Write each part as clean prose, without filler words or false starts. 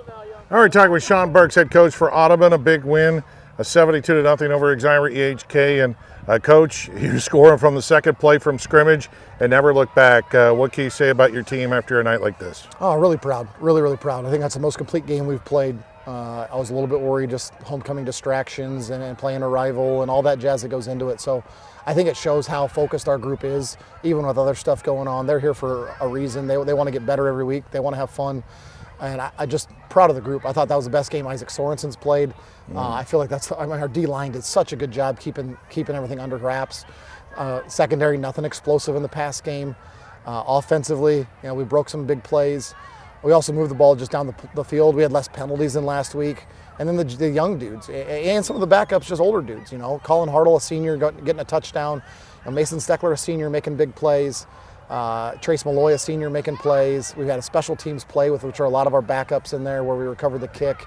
All right, talking with Sean Birks, head coach for Audubon, a big win, a 72-0 over Exira EHK. And coach, you scoring from the second play from scrimmage and never look back. What can you say about your team after a night like this? Oh, really proud, really proud. I think that's the most complete game we've played. I was a little bit worried, just homecoming distractions and playing a rival and all that jazz that goes into it. So I think it shows how focused our group is, even with other stuff going on. They're here for a reason. They want to get better every week. They want to have fun. And I just proud of the group. I thought that was the best game Isaac Sorensen's played. I feel like our D-line did such a good job keeping everything under wraps. Secondary, nothing explosive in the pass game. Offensively, we broke some big plays. We also moved the ball just down the field. We had less penalties than last week. And then the young dudes and some of the backups, just older dudes. Colin Hartle, a senior, getting a touchdown. Mason Steckler, a senior, making big plays. Trace Malloy, a senior, making plays. We've had a special teams play with, which are a lot of our backups in there, where we recovered the kick.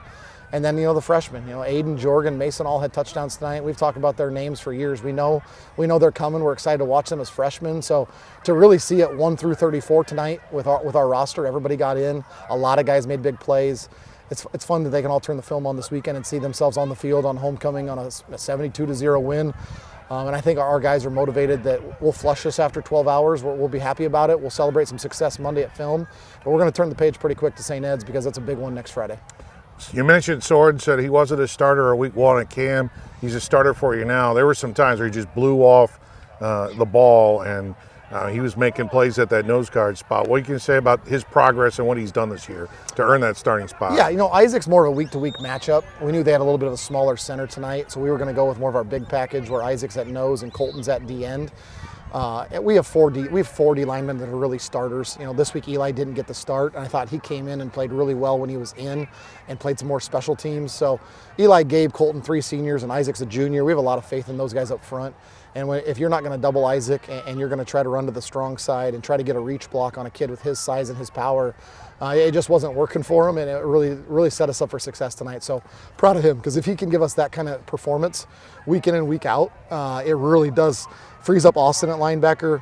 And then, the freshmen, Aiden, Jorgen, Mason all had touchdowns tonight. We've talked about their names for years. We know they're coming. We're excited to watch them as freshmen. So to really see it 1 through 34 tonight with our roster, everybody got in. A lot of guys made big plays. It's fun that they can all turn the film on this weekend and see themselves on the field on homecoming on a 72-0 win. And I think our guys are motivated that we'll flush this after 12 hours. We'll be happy about it. We'll celebrate some success Monday at film. But we're going to turn the page pretty quick to St. Ed's because that's a big one next Friday. You mentioned Soren said he wasn't a starter week 1 at Cam. He's a starter for you now. There were some times where he just blew off the ball, and he was making plays at that nose guard spot. What can you say about his progress and what he's done this year to earn that starting spot? Yeah, Isaac's more of a week-to-week matchup. We knew they had a little bit of a smaller center tonight, so we were going to go with more of our big package where Isaac's at nose and Colton's at D end. We have 4 D linemen that are really starters. This week Eli didn't get the start, and I thought he came in and played really well when he was in and played some more special teams. So Eli, Gabe, Colton, 3 seniors, and Isaac's a junior. We have a lot of faith in those guys up front. And if you're not going to double Isaac and you're going to try to run to the strong side and try to get a reach block on a kid with his size and his power, it just wasn't working for him, and it really set us up for success tonight. So proud of him, because if he can give us that kind of performance week in and week out, it really does frees up Austin at linebacker,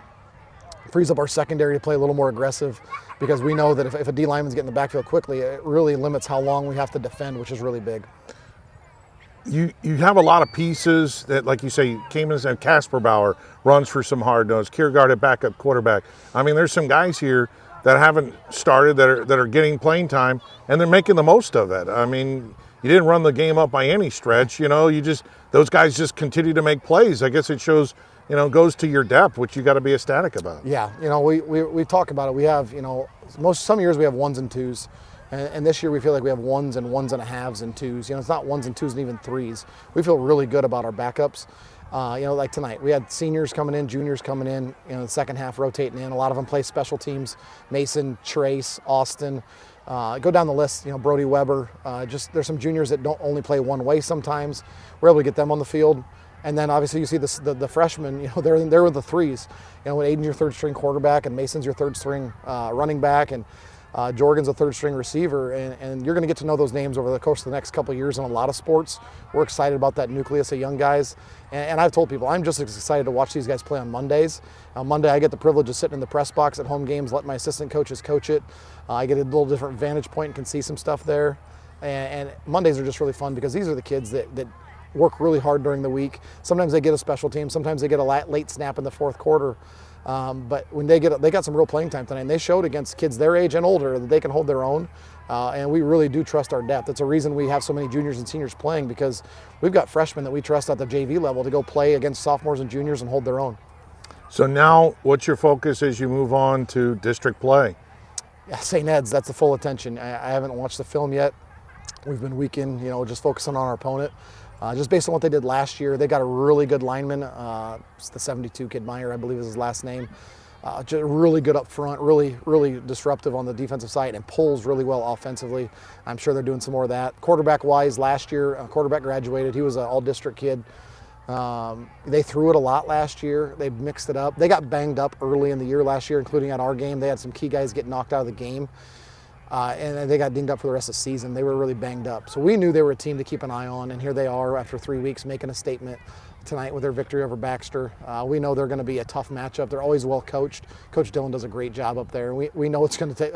frees up our secondary to play a little more aggressive, because we know that if a D lineman's getting in the backfield quickly, it really limits how long we have to defend, which is really big. You have a lot of pieces that, like you say, came in and Casper Bauer runs for some hard nose, Kiergaard at backup quarterback. I mean, there's some guys here that haven't started that are getting playing time, and they're making the most of it. I mean, you didn't run the game up by any stretch. Those guys just continue to make plays. I guess it shows, goes to your depth, which you got to be ecstatic about. Yeah, we talk about it. We have, some years we have 1s and 2s. And this year we feel like we have 1s and 1.5s and 2s. It's not 1s and 2s and even 3s. We feel really good about our backups. Like tonight, we had seniors coming in, juniors coming in, the second half rotating in. A lot of them play special teams. Mason, Trace, Austin. Go down the list, Brody Weber. There's some juniors that don't only play one way sometimes. We're able to get them on the field. And then obviously you see the freshmen, they're with the 3s. When Aiden's your 3rd string quarterback and Mason's your 3rd string running back, and Jorgen's a 3rd string receiver, and you're going to get to know those names over the course of the next couple of years in a lot of sports. We're excited about that nucleus of young guys, and I've told people I'm just as excited to watch these guys play on Mondays. On Monday I get the privilege of sitting in the press box at home games, let my assistant coaches coach it. I get a little different vantage point and can see some stuff there, and Mondays are just really fun because these are the kids that work really hard during the week. Sometimes they get a special team, sometimes they get a late snap in the 4th quarter. But when they got some real playing time tonight, and they showed against kids their age and older that they can hold their own. And we really do trust our depth. That's a reason we have so many juniors and seniors playing, because we've got freshmen that we trust at the JV level to go play against sophomores and juniors and hold their own. So now what's your focus as you move on to district play? Yeah, St. Ed's, that's the full attention. I haven't watched the film yet. We've been weekend, just focusing on our opponent. Just based on what they did last year, they got a really good lineman. It's the 72 kid, Meyer, I believe is his last name. Just really good up front, really disruptive on the defensive side, and pulls really well offensively. I'm sure they're doing some more of that. Quarterback-wise, last year, quarterback graduated. He was an all-district kid. They threw it a lot last year. They mixed it up. They got banged up early in the year last year, including at our game. They had some key guys get knocked out of the game. And they got dinged up for the rest of the season. They were really banged up. So we knew they were a team to keep an eye on, and here they are after 3 weeks making a statement tonight with their victory over Baxter. We know they're going to be a tough matchup. They're always well coached. Coach Dillon does a great job up there. We know it's going to take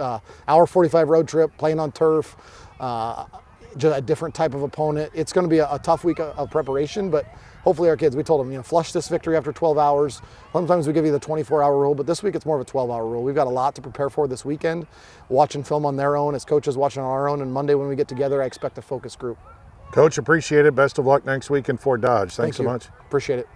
hour 45 road trip, playing on turf. just a different type of opponent. It's going to be a tough week of preparation, but hopefully our kids, we told them, flush this victory after 12 hours. Sometimes we give you the 24-hour rule, but this week it's more of a 12-hour rule. We've got a lot to prepare for this weekend, watching film on their own, as coaches watching on our own, and Monday when we get together, I expect a focus group. Coach, appreciate it. Best of luck next week in Fort Dodge. Thanks so you. much. Appreciate it.